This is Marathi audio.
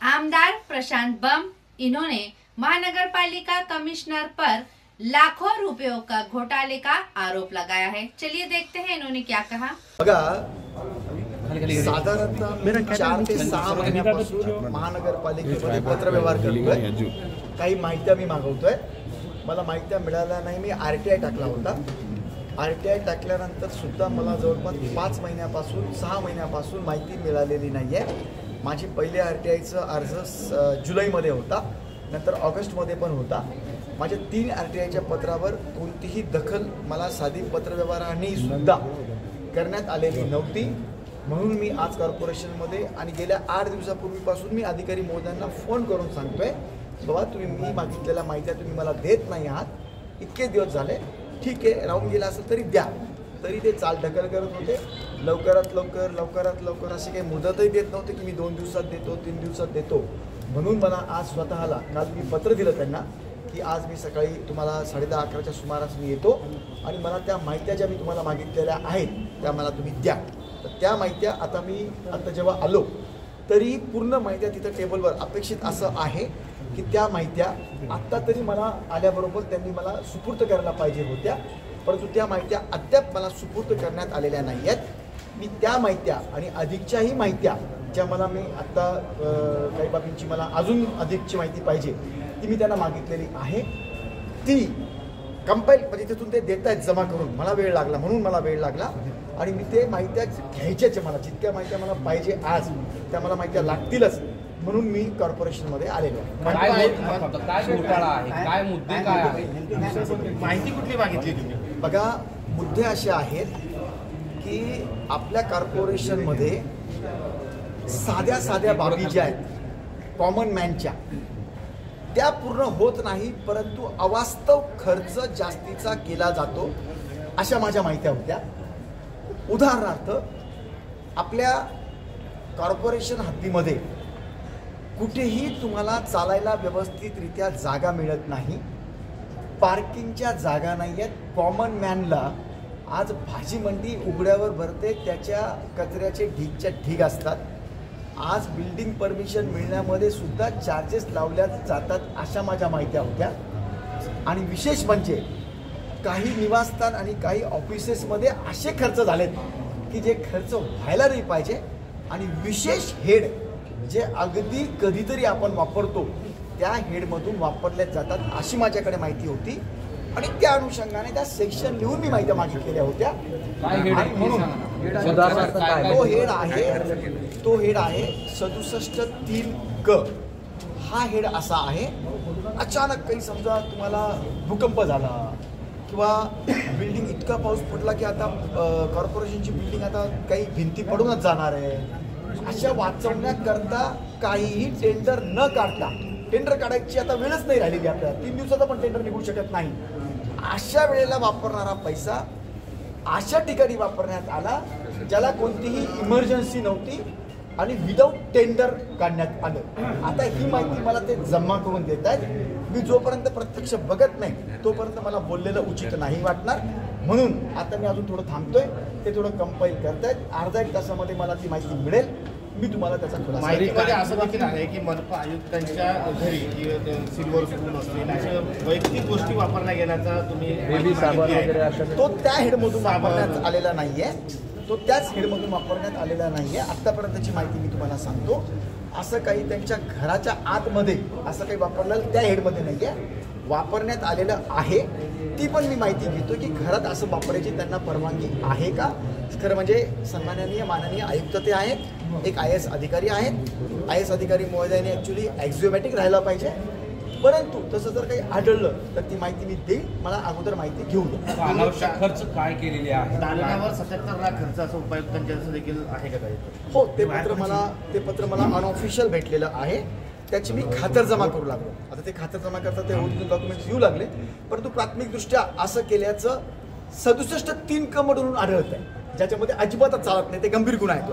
आमदार प्रशांत बम इन्होंने महानगर पालिका कमिश्नर पर लाखों रुपयों का घोटाले का आरोप लगाया है। चलिए देखते हैं इन्होंने क्या कहा। साधारणतः 4 ते 6 महिन्यापासून महानगरपालिकेमध्ये पत्रव्यवहार करतोय। काही माहिती मी मागवतोय, मला माहिती मिळाल्या नाही। मी आरटीआय टाकला होता। आरटीआय टाकल्यानंतर सुद्धा मला जवळपास 5 महिन्यापासून 6 महिन्यापासून माहिती मिळालेली नाहीये। माझी पहिले आरटीआयचा अर्ज जुलैमध्ये होता, नंतर ऑगस्टमध्ये पण होता। माझ्या 3 आरटीआयच्या पत्रावर कोणतीही दखल मला साधी पत्रव्यवहाराने सुद्धा करण्यात आलेली नव्हती। म्हणून मी आज कॉर्पोरेशनमध्ये आणि गेल्या 8 दिवसापूर्वीपासून मी अधिकारी महोदयांना फोन करून सांगतोय, बाबा तुम्ही मी मागितलेल्या माहिती तुम्ही मला देत नाही आहात। इतके दिवस झाले, ठीक आहे, राहून गेला असेल तरी द्या। तरी ते चाल ढकल करत होते। लवकरात लवकर अशी काही मुदतही देत नव्हते की मी 2 दिवसात देतो, 3 दिवसात देतो। म्हणून मला आज स्वतःला काल मी पत्र दिलं त्यांना की आज मी सकाळी तुम्हाला 10:30-11च्या सुमारास मी येतो आणि मला त्या माहित्या ज्या मी तुम्हाला मागितलेल्या आहेत त्या मला तुम्ही द्या। तर त्या माहित्या आता जेव्हा आलो तरी पूर्ण माहित्या तिथं टेबलवर अपेक्षित असं आहे की त्या माहित्या आत्ता तरी मला आल्याबरोबर त्यांनी मला सुपूर्द करायला पाहिजे होत्या, परंतु त्या माहित्या अद्याप मला सुपूर्द करण्यात आलेल्या नाही आहेत। मी त्या माहित्या आणि अधिकच्याही माहित्या ज्या मला मी आत्ता काही बाबींची मला अजून अधिकची माहिती पाहिजे ती मी त्यांना मागितलेली आहे। ती कंपाईल म्हणजे तिथून ते देत आहेत जमा करून। मला वेळ लागला, म्हणून मला वेळ लागला आणि मी ते माहित्या घ्यायच्याच मला जितक्या माहित्या मला पाहिजे आज त्या मला माहित्या लागतीलच, म्हणून मी कॉर्पोरेशनमध्ये आलेलो आहे। माहिती कुठली मागितली तुम्ही? बघा, मुद्दे असे आहेत की आपल्या कॉर्पोरेशनमध्ये साध्या बाबी ज्या आहेत कॉमन मॅनच्या त्या पूर्ण होत नाही, परंतु अवास्तव खर्च जास्तीचा केला जातो अशा माझ्या माहित्या होत्या। उदाहरणार्थ, आपल्या कॉर्पोरेशन हद्दीमध्ये कुठेही तुम्हाला चालायला व्यवस्थितरित्या जागा मिळत नाही, पार्किंगच्या जागा नाही आहेत। कॉमन मॅनला आज भाजी मंडी उघड्यावर भरते, त्याच्या कचऱ्याचे ढीगच्या ढीग असतात। आज बिल्डिंग परमिशन मिळण्यामध्ये सुद्धा चार्जेस लावल्या जातात अशा माझ्या माहित्या होत्या। आणि विशेष म्हणजे काही निवासस्थान आणि काही ऑफिसेसमध्ये असे खर्च झालेत की जे खर्च व्हायला नाही पाहिजे आणि विशेष हेड जे अगदी कधीतरी आपण वापरतो त्या हेडमधून वापरल्या जातात अशी माझ्याकडे माहिती होती आणि त्या अनुषंगाने त्या सेक्शन लिहून मी माहिती मागितलेल्या होत्या। म्हणून तो हेड आहे 67-3 क। हा हेड असा आहे, अचानक काही समजा तुम्हाला भूकंप झाला किंवा बिल्डिंग इतका पाऊस पडला की आता कॉर्पोरेशनची बिल्डिंग आता काही भिंती पडूनच जाणार आहे, अशा वाचवण्याकरता काहीही टेंडर न काढता, टेंडर काढायची आता वेळच नाही राहिलेली आपल्याला, 3 दिवसाचा पण टेंडर निघू शकत नाही, अशा वेळेला वापरणारा पैसा अशा ठिकाणी वापरण्यात आला ज्याला कोणतीही इमर्जन्सी नव्हती आणि विदाऊट टेंडर काढण्यात आलं। आता ही माहिती मला ते जमा करून देत आहेत। मी जोपर्यंत प्रत्यक्ष बघत नाही तोपर्यंत मला बोललेलं उचित नाही वाटणार, म्हणून आता मी अजून थोडं थांबतोय, ते थोडं कंपाईल करतायत। अर्धा 1 तासामध्ये मला ती माहिती मिळेल, मी तुम्हाला त्याचा खुलासा। माहितीमध्ये असं देखील आहे की मनपा आयुक्तांच्या घरी सिल्वर स्पून असतील अशा वैयक्तिक गोष्टी वापरल्या गेल्याचा तुम्ही तो त्या हेडमधून वापरण्यात आलेला नाहीये, तो त्याच हेडमधून वापरण्यात आलेला नाहीये। आत्तापर्यंतची माहिती मी तुम्हाला सांगतो, असं काही त्यांच्या घराच्या आतमध्ये असं काही वापरलेलं त्या हेडमध्ये नाहीये, वापरण्यात आलेलं आहे। ती पण मी माहिती घेतो की घरात असं वापरायची त्यांना परवानगी आहे का। खरं म्हणजे सन्माननीय माननीय आयुक्त ते आहेत, एक IAS अधिकारी आहेत। IAS अधिकारी महोदयाने ॲक्च्युली ॲक्झिओमॅटिक राहायला पाहिजे, परंतु तसं जर काही आढळलं तर ती माहिती मी देईल, मला अगोदर माहिती घेऊ द्या। अनावश्यक खर्च काय केलेले आहे? दालनावर 77 लाख खर्च असं उपायुक्तांच्या देखील आहे का काही? हो, ते पत्र मला अनऑफिशियल भेटलेलं आहे, त्याची मी खातरजमा करू लागलो। आता ते खातरजमा करता ते ओरिजिनल डॉक्युमेंट्स येऊ लागले, परंतु प्राथमिकदृष्ट्या असं केल्याचं 67-3 क म्हणून आढळत आहे, ज्याच्यामध्ये अजिबातच चालत नाही, ते गंभीर गुन्हा आहे।